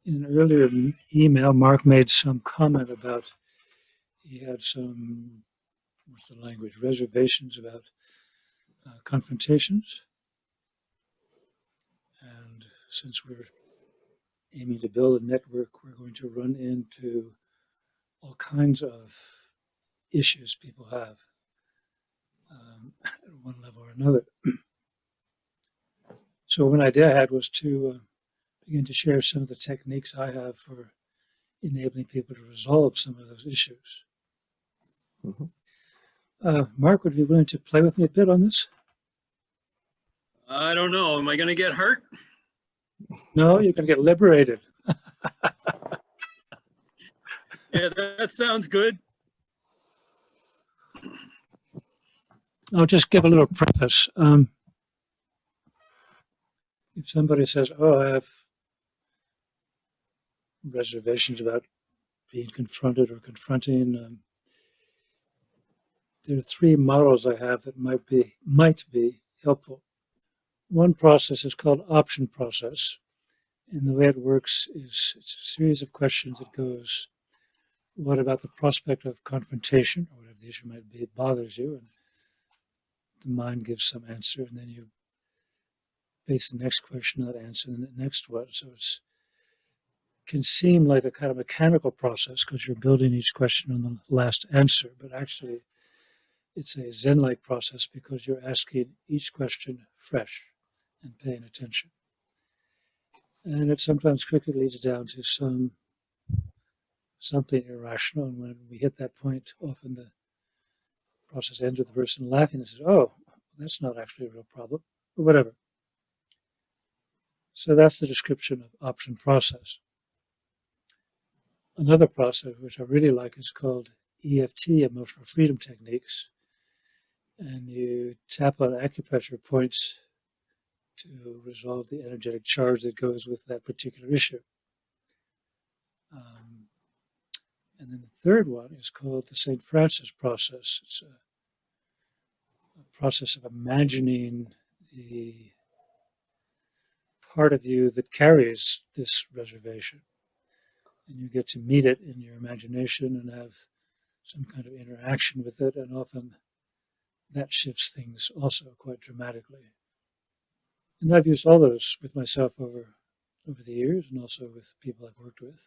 In an earlier email, Mark made some comment about he had some, what's the language, reservations about confrontations. And since we're aiming to build a network, we're going to run into all kinds of issues people have at one level or another. So one idea I had was to begin to share some of the techniques I have for enabling people to resolve some of those issues. Mm-hmm. Mark, would you be willing to play with me a bit on this? I don't know. Am I going to get hurt? No, you can get liberated. Yeah, that sounds good. I'll just give a little preface. If somebody says, oh, I have reservations about being confronted or confronting, there are three models I have that might be helpful. One process is called option process. And the way it works is it's a series of questions that goes, what about the prospect of confrontation, or whatever the issue might be, it bothers you, and the mind gives some answer, and then you base the next question on that answer and the next one. So it can seem like a kind of mechanical process because you're building each question on the last answer, but actually it's a Zen-like process because you're asking each question fresh and paying attention. And it sometimes quickly leads down to something irrational. And when we hit that point, often the process ends with the person laughing and says, oh, that's not actually a real problem, or whatever. So that's the description of option process. Another process, which I really like, is called EFT, emotional freedom techniques. And you tap on acupressure points to resolve the energetic charge that goes with that particular issue. And then the third one is called the St. Francis process. It's a process of imagining the part of you that carries this reservation. And you get to meet it in your imagination and have some kind of interaction with it. And often that shifts things also quite dramatically. And I've used all those with myself over the years and also with people I've worked with.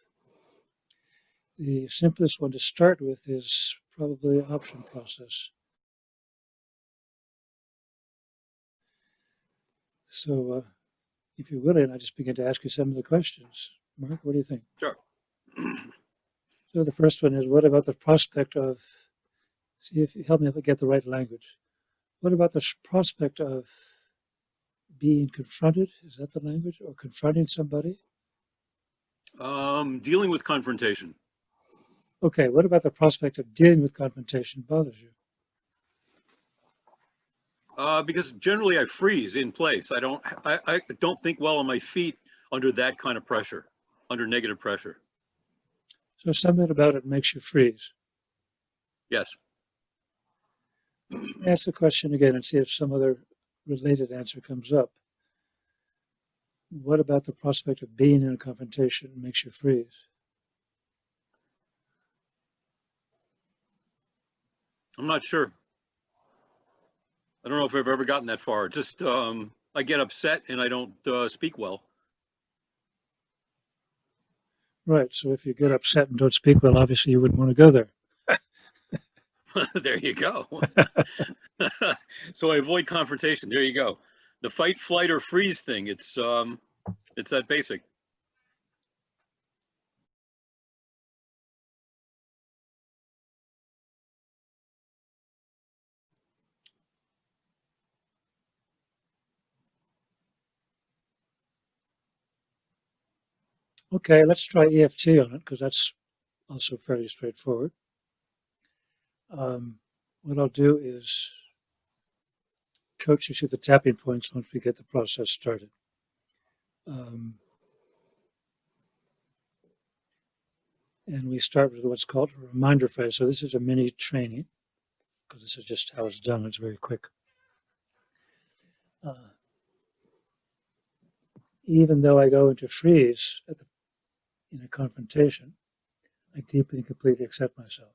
The simplest one to start with is probably option process. So if you're willing, I just begin to ask you some of the questions. Mark, what do you think? Sure. So the first one is, what about the prospect of, see if you help me if I get the right language. What about the prospect of being confronted? Is that the language? Or confronting somebody? Dealing with confrontation. Okay, what about the prospect of dealing with confrontation bothers you? Because generally I freeze in place. I don't think well on my feet under that kind of pressure, under negative pressure. So something about it makes you freeze. Yes. Ask the question again and see if some other related answer comes up. What about the prospect of being in a confrontation makes you freeze? I'm not sure. I don't know if I've ever gotten that far. Just I get upset and I don't speak well. Right. So if you get upset and don't speak well, obviously you wouldn't want to go there. There you go. So I avoid confrontation. There you go. The fight, flight, or freeze thing. It's that basic. Okay, let's try EFT on it because that's also fairly straightforward. What I'll do is coach you through the tapping points once we get the process started. And we start with what's called a reminder phrase. So this is a mini training because this is just how it's done. It's very quick. Even though I go into freeze at the in a confrontation, I deeply and completely accept myself.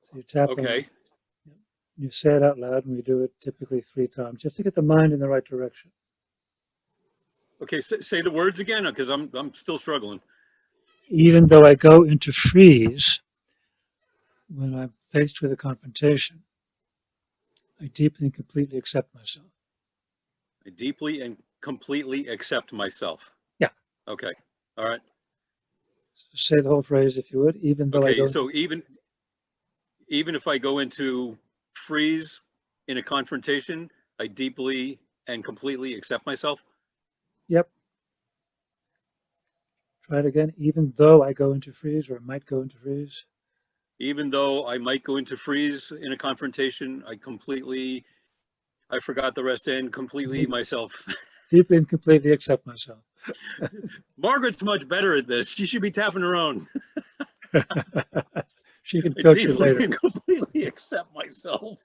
So you tap on, Okay. you say it out loud, and we do it typically 3 times, just to get the mind in the right direction. Okay. Say the words again, because I'm still struggling. Even though I go into freeze when I'm faced with a confrontation, I deeply and completely accept myself. I deeply and completely accept myself. Yeah. Okay. All right. So say the whole phrase if you would. Even though I Okay. go. So even if I go into freeze in a confrontation, I deeply and completely accept myself. Yep. Try it again. Even though I go into freeze or might go into freeze. Even though I might go into freeze in a confrontation, I forgot the rest and completely myself. Deeply and completely accept myself. Margaret's much better at this. She should be tapping her own. She can I coach you deeply later. and completely accept myself.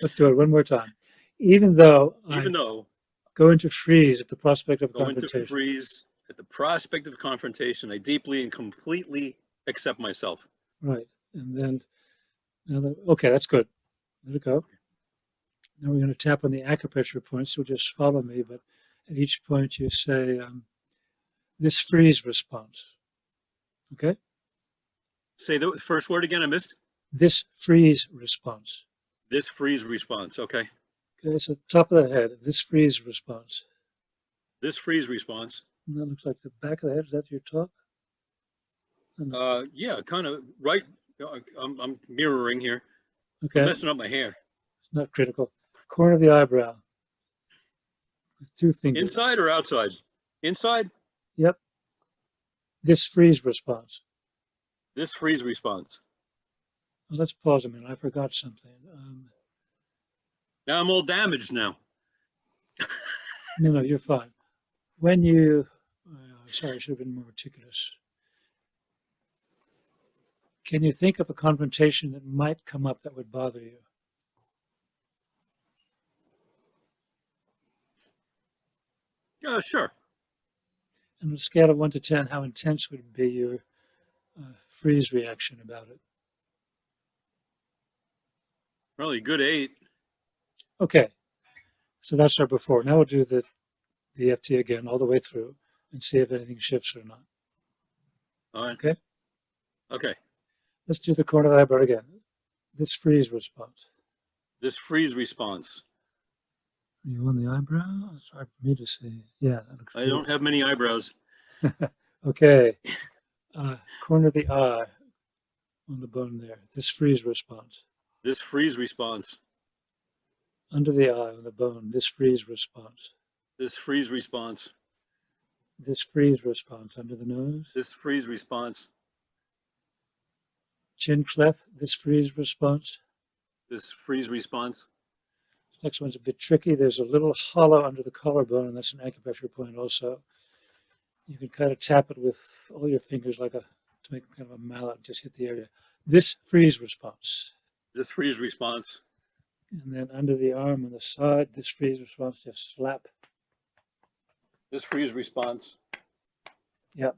Let's do it one more time. Even though I Even though go into freeze at the prospect of I go into confrontation. freeze at the prospect of confrontation, I deeply and completely accept myself. Right. And then, okay, that's good. Let it go. Now we're going to tap on the acupressure points. So just follow me, but at each point you say this freeze response. Okay? Say the first word again, I missed. This freeze response. This freeze response. Okay. Okay, so top of the head, this freeze response. This freeze response. And that looks like the back of the head. Is that your top? Yeah, kind of right. I'm mirroring here. Okay, I'm it's messing up my hair. not critical. Corner of the eyebrow with 2 fingers. Inside or outside? Inside. Yep. This freeze response. This freeze response. Well, let's pause a minute. I forgot something. Now I'm all damaged now. No, you're fine. When you, sorry, I should have been more meticulous. Can you think of a confrontation that might come up that would bother you? Sure. And on a scale of 1 to 10, how intense would be your freeze reaction about it? Probably good 8. Okay, so that's our before. Now we'll do the EFT again all the way through and see if anything shifts or not. All right. Okay, Okay. let's do the corner of the eyebrow again. This freeze response. This freeze response. Are you on the eyebrow? It's hard for me to see. Yeah, that looks I good. don't have many eyebrows. Okay, corner of the eye on the bone there. This freeze response. This freeze response. Under the eye on the bone. This freeze response. This freeze response. This freeze response under the nose. This freeze response. Chin cleft. This freeze response. This freeze response. Next one's a bit tricky. There's a little hollow under the collarbone, and that's an acupressure point also. You can kind of tap it with all your fingers like to make kind of a mallet, just hit the area. This freeze response. This freeze response. And then under the arm on the side, this freeze response, just slap. This freeze response. Yep.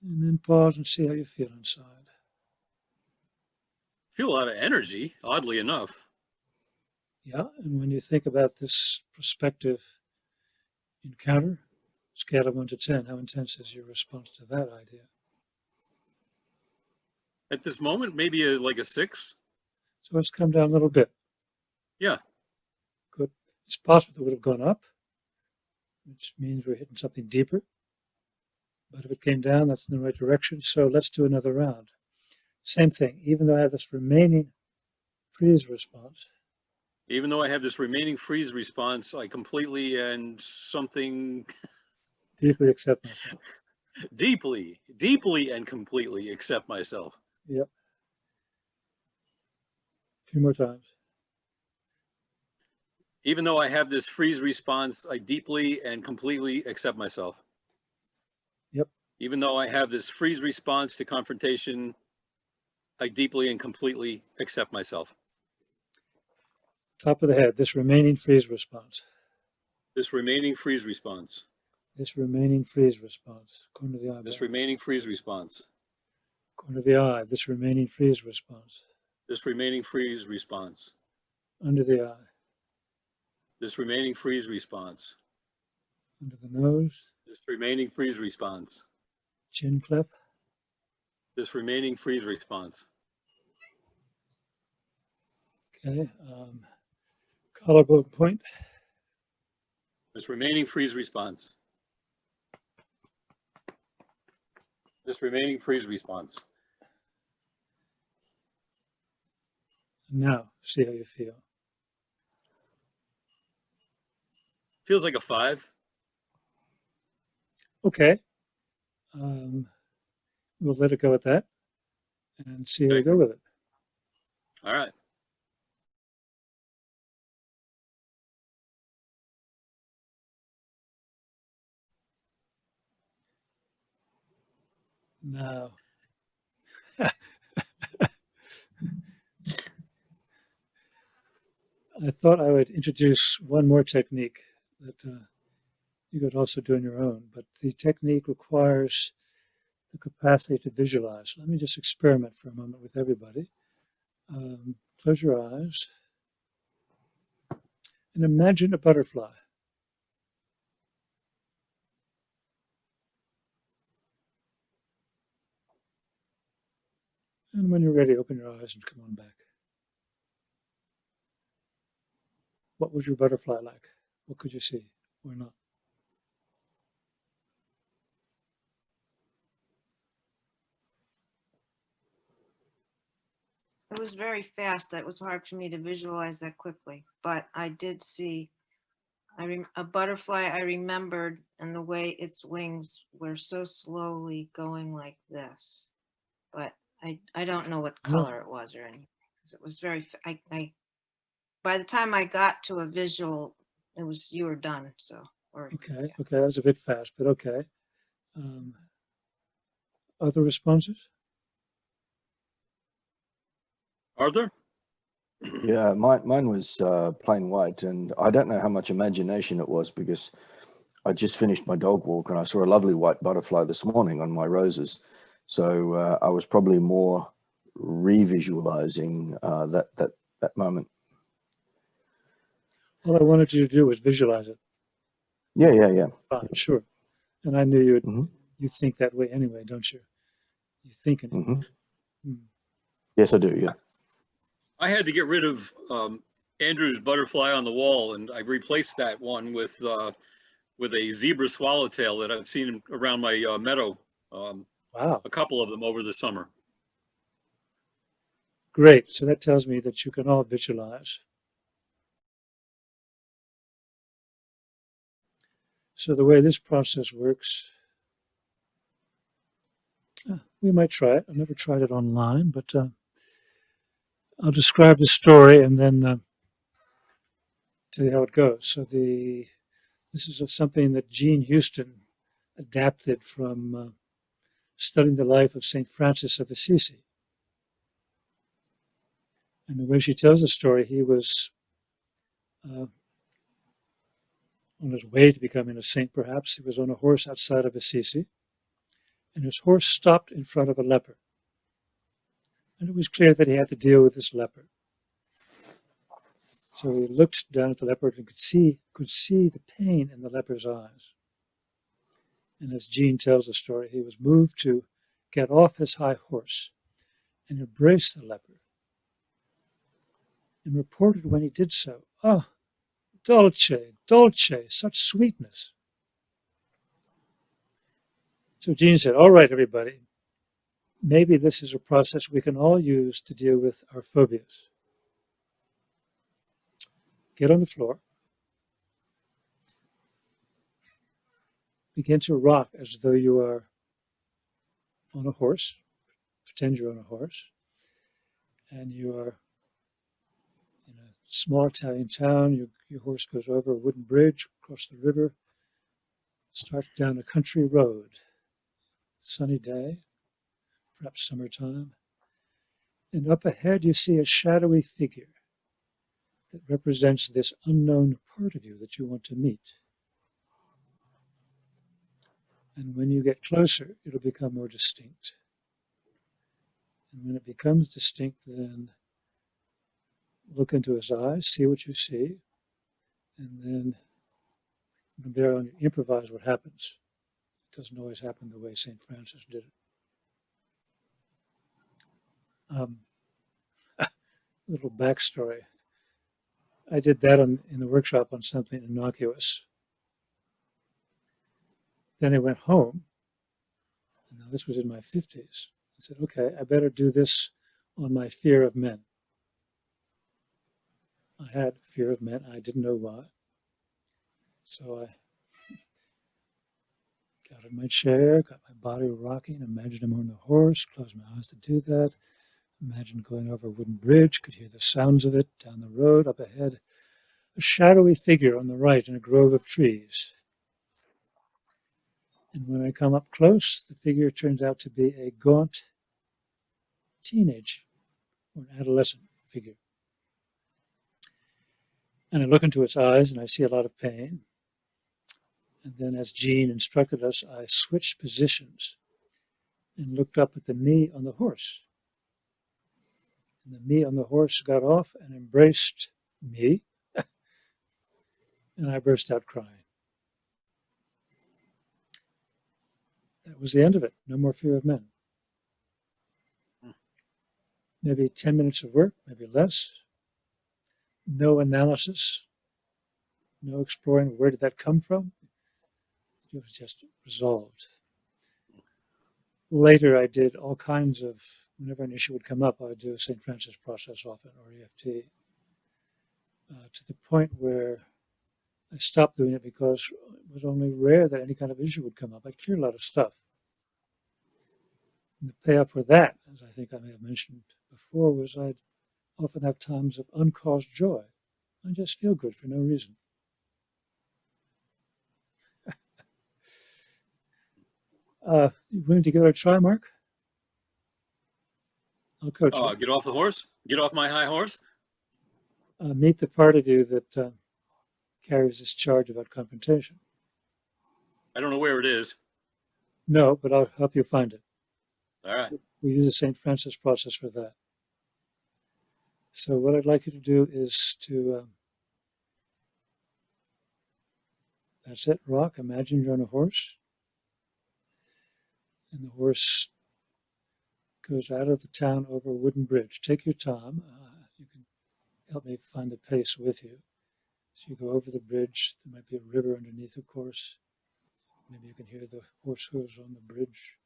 And then pause and see how you feel inside. Feel a lot of energy, oddly enough. Yeah, and when you think about this prospective encounter, scale of 1 to 10, how intense is your response to that idea? At this moment, maybe like a 6. So it's come down a little bit. Yeah. Good. It's possible it would have gone up, which means we're hitting something deeper. But if it came down, that's in the right direction. So let's do another round. Same thing. Even though I have this remaining freeze response, Even though I have this remaining freeze response, I completely and something deeply accept myself. deeply and completely accept myself. Yep. 2 more times. Even though I have this freeze response, I deeply and completely accept myself. Yep. Even though I have this freeze response to confrontation, I deeply and completely accept myself. Top of the head, this remaining freeze response. This remaining freeze response. This remaining freeze response. Corner of the eye. This remaining freeze response. Corner of the eye. This remaining freeze response. This remaining freeze response. Under the eye. This remaining freeze response. Under the nose. This remaining freeze response. Chin clef. This remaining freeze response. Okay. Collarbone point. This remaining freeze response. This remaining freeze response. Now, see how you feel. Feels like a 5. Okay. We'll let it go at that and see how we go with it. All right. Now, I thought I would introduce one more technique that you could also do on your own, but the technique requires the capacity to visualize. Let me just experiment for a moment with everybody. Close your eyes and imagine a butterfly. And when you're ready, open your eyes and come on back. What was your butterfly like? What could you see or not? It was very fast. It was hard for me to visualize that quickly, but I did see a butterfly I remembered, and the way its wings were so slowly going like this. But I don't know what color it was or anything, because it was very, by the time I got to a visual, you were done. So, Okay, yeah. okay, that was a bit fast, but okay. Other responses? Arthur? Yeah, mine was plain white, and I don't know how much imagination it was because I just finished my dog walk and I saw a lovely white butterfly this morning on my roses. So I was probably more revisualizing that moment. All I wanted you to do was visualize it. Yeah. Fine, sure. And I knew you would. Mm-hmm. You think that way anyway, don't you? You think in it. Mm-hmm. Yes, I do. Yeah. I had to get rid of Andrew's butterfly on the wall, and I replaced that one with a zebra swallowtail that I've seen around my meadow. Wow. A couple of them over the summer. Great. So that tells me that you can all visualize. So the way this process works, we might try it. I've never tried it online, but I'll describe the story and then tell you how it goes. So this is something that Jean Houston adapted from studying the life of St. Francis of Assisi. And the way she tells the story, he was on his way to becoming a saint, perhaps. He was on a horse outside of Assisi, and his horse stopped in front of a leper. And it was clear that he had to deal with this leper. So he looked down at the leper and could see the pain in the leper's eyes. And as Jean tells the story, he was moved to get off his high horse and embrace the leper. And reported when he did so, "Ah, dolce, dolce, such sweetness." So Jean said, "All right, everybody, maybe this is a process we can all use to deal with our phobias. Get on the floor. Begin to rock as though you are on a horse. Pretend you're on a horse. And you are in a small Italian town. Your horse goes over a wooden bridge, across the river, starts down a country road. Sunny day, perhaps summertime. And up ahead you see a shadowy figure that represents this unknown part of you that you want to meet. And when you get closer, it'll become more distinct. And when it becomes distinct, then look into his eyes, see what you see, and then from there on, you improvise what happens. It doesn't always happen the way St. Francis did it. Little backstory. I did that in the workshop on something innocuous. Then I went home, and now this was in my 50s. I said, okay, I better do this on my fear of men. I had fear of men. I didn't know why. So I got in my chair, got my body rocking, imagined I'm on the horse, closed my eyes to do that. Imagined going over a wooden bridge, could hear the sounds of it down the road, up ahead. A shadowy figure on the right in a grove of trees. And when I come up close, the figure turns out to be a gaunt teenage or an adolescent figure. And I look into its eyes and I see a lot of pain. And then, as Jean instructed us, I switched positions and looked up at the me on the horse. And the me on the horse got off and embraced me, and I burst out crying. That was the end of it. No more fear of men. Maybe 10 minutes of work, maybe less. No analysis, no exploring where did that come from. It was just resolved. Later, I did all kinds of, whenever an issue would come up, I would do a St. Francis process often, or EFT, to the point where I stopped doing it because it was only rare that any kind of issue would come up. I cleared a lot of stuff. And the payoff for that, as I think I may have mentioned before, was I'd often have times of uncaused joy. I just feel good for no reason. You willing to give it a try, Mark? I'll coach you. Get off the horse? Get off my high horse? Meet the part of you that carries this charge about confrontation. I don't know where it is. No, but I'll help you find it. All right. We use the St. Francis process for that. So what I'd like you to do is to, that's it, rock. Imagine you're on a horse. And the horse goes out of the town over a wooden bridge. Take your time. You can help me find the pace with you. So you go over the bridge. There might be a river underneath, of course. Maybe you can hear the horse hooves on the bridge.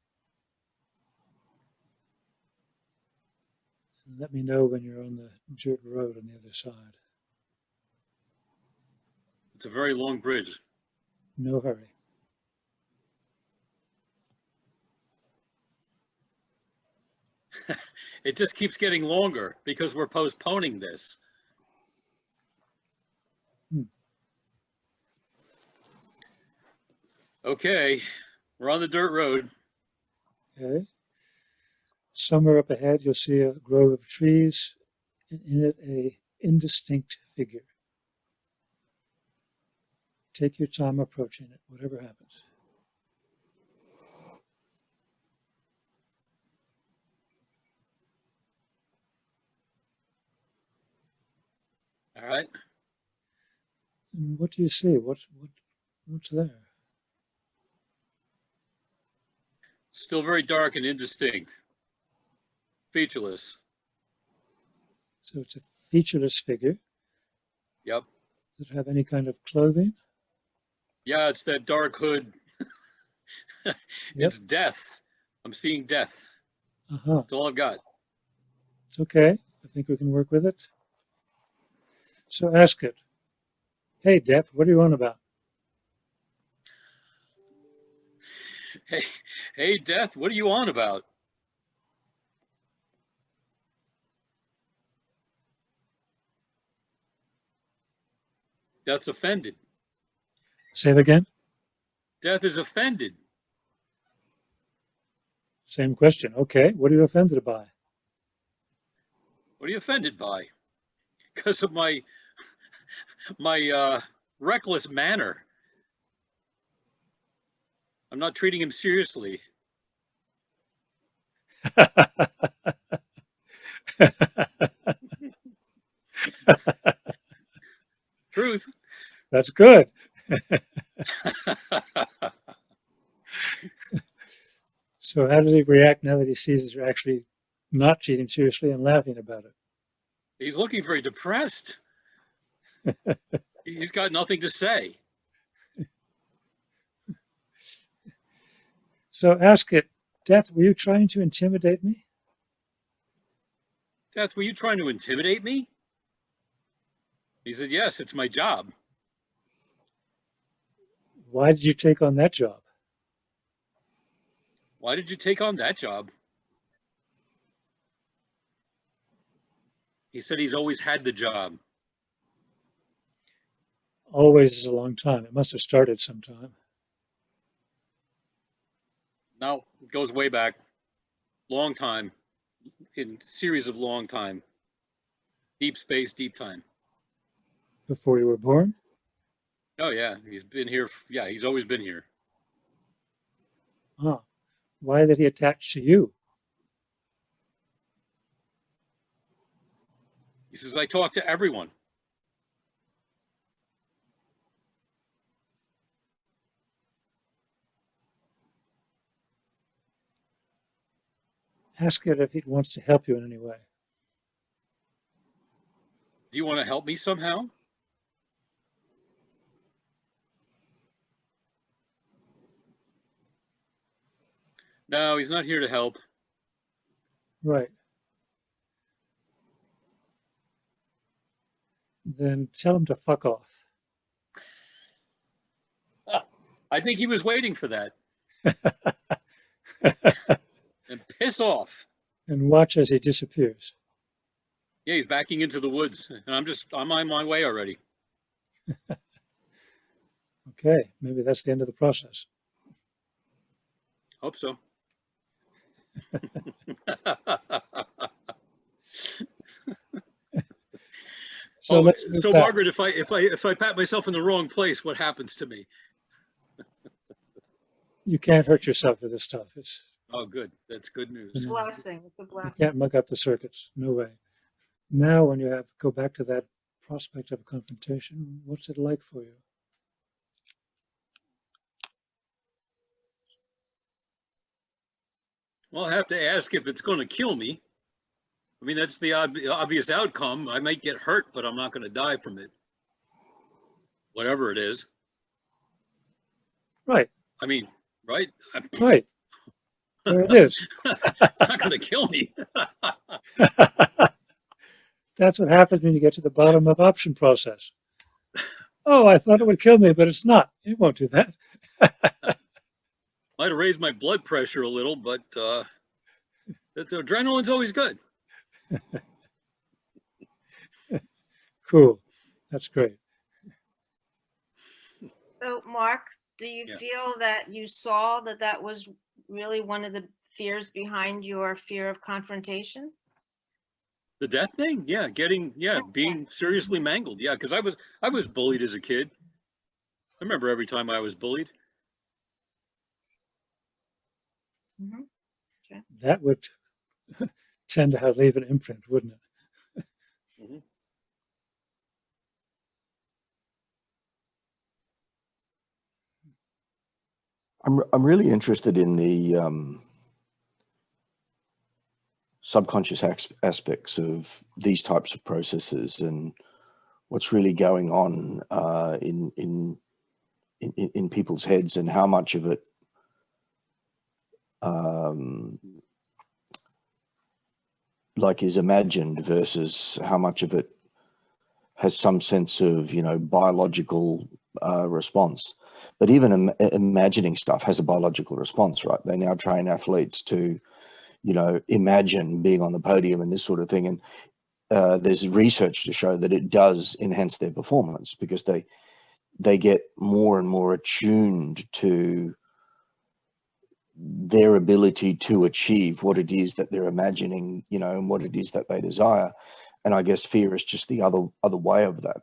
And let me know when you're on the dirt road on the other side. It's a very long bridge. No hurry. It just keeps getting longer because we're postponing this. Okay, we're on the dirt road. Okay. Somewhere up ahead, you'll see a grove of trees, and in it, a indistinct figure. Take your time approaching it, whatever happens. All right. And what do you see? What's there? Still very dark and indistinct. Featureless. So it's a featureless figure. Yep. Does it have any kind of clothing? Yeah, it's that dark hood. Yep. It's death. I'm seeing death. Uh-huh. That's all I've got. It's okay. I think we can work with it. So ask it, hey, Death, what are you on about? Hey, Death, what are you on about? Death's offended. Say it again. Death is offended. Same question. Okay, what are you offended by? What are you offended by? Because of my reckless manner. I'm not treating him seriously. Truth. That's good. So how does he react now that he sees that you're actually not treating him seriously and laughing about it? He's looking very depressed. He's got nothing to say. So ask it, Death, were you trying to intimidate me? Death, were you trying to intimidate me? He said, yes, it's my job. Why did you take on that job? Why did you take on that job? He said he's always had the job. Always is a long time. It must have started sometime. No, it goes way back. Long time. In series of long time. Deep space, deep time. Before you were born? Oh, yeah. He's been here. Yeah, he's always been here. Ah, why did he attach to you? He says, I talk to everyone. Ask it if it wants to help you in any way. Do you want to help me somehow? No, he's not here to help. Right. Then tell him to fuck off. I think he was waiting for that. And piss off. And watch as he disappears. Yeah, he's backing into the woods. And I'm on my way already. Okay, maybe that's the end of the process. Hope so. So let's move so back. Margaret, if I pat myself in the wrong place, what happens to me? You can't hurt yourself with this stuff. It's Oh, good. That's good news. It's a blessing. It's a you blessing. can't mug up the circuits. No way. Now, when you have to go back to that prospect of a confrontation, what's it like for you? Well, I have to ask if it's going to kill me. I mean, that's the obvious outcome. I might get hurt, but I'm not going to die from it. Whatever it is. Right, I mean, right? right. There it is. It's not going to kill me. That's what happens when you get to the bottom of option process. Oh, I thought it would kill me, but it's not. It won't do that. Might have raised my blood pressure a little, but adrenaline's always good. Cool. That's great. So, Mark, do you Yeah. feel that you saw that that was really one of the fears behind your fear of confrontation? The death thing, yeah, being seriously mangled, yeah, because I was bullied as a kid. I remember every time I was bullied. Mm-hmm. That would tend to leave an imprint, wouldn't it? Mhm. I'm really interested in the subconscious aspects of these types of processes and what's really going on in people's heads, and how much of it like is imagined versus how much of it has some sense of, you know, biological response. But even imagining stuff has a biological response, right? They now train athletes to, you know, imagine being on the podium and this sort of thing. And there's research to show that it does enhance their performance because they get more and more attuned to their ability to achieve what it is that they're imagining, you know, and what it is that they desire. And I guess fear is just the other way of that.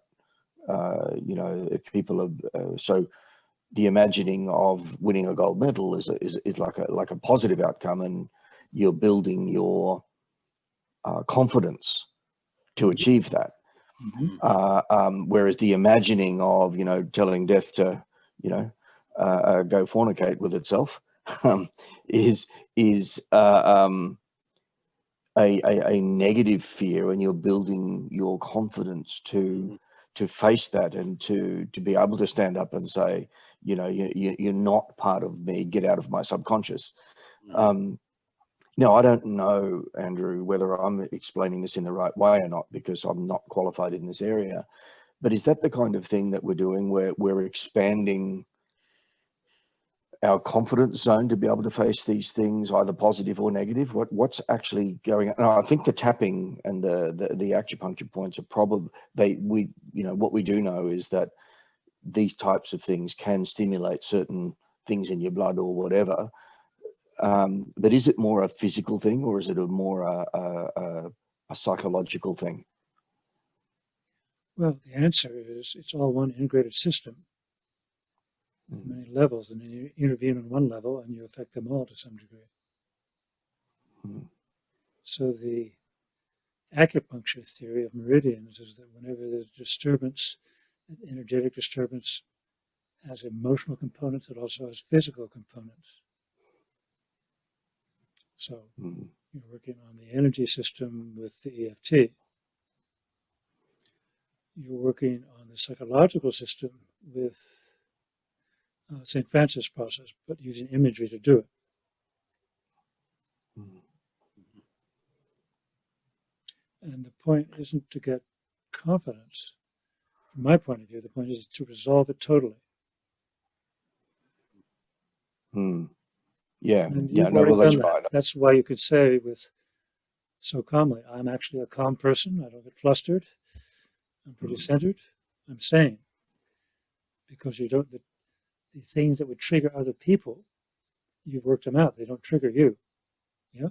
You know, if people are so the imagining of winning a gold medal is like a positive outcome, and you're building your confidence to achieve that. Whereas the imagining of, telling death to, go fornicate with itself is a negative fear, and you're building your confidence to face that, and to be able to stand up and say, you're not part of me, get out of my subconscious. Now, I don't know, Andrew, whether I'm explaining this in the right way or not, because I'm not qualified in this area, but is that the kind of thing that we're doing, where we're expanding our confidence zone to be able to face these things, either positive or negative? What's actually going on? And I think the tapping and the acupuncture points are probably, what we do know is that these types of things can stimulate certain things in your blood or whatever. But is it more a physical thing, or is it more a psychological thing? Well, the answer is it's all one integrated system with many levels, and then you intervene on one level and you affect them all to some degree. So the acupuncture theory of meridians is that whenever there's disturbance, an energetic disturbance has emotional components, it also has physical components. So you're working on the energy system with the EFT. You're working on the psychological system with St. Francis process, but using imagery to do it. And the point isn't to get confidence. From my point of view, the point is to resolve it totally. Yeah, And yeah, you've no, already well, that's done that. right. That's why you could say with so calmly, I'm actually a calm person. I don't get flustered. I'm pretty centered. I'm sane. Because you don't, the things that would trigger other people, you've worked them out. They don't trigger you. Yeah.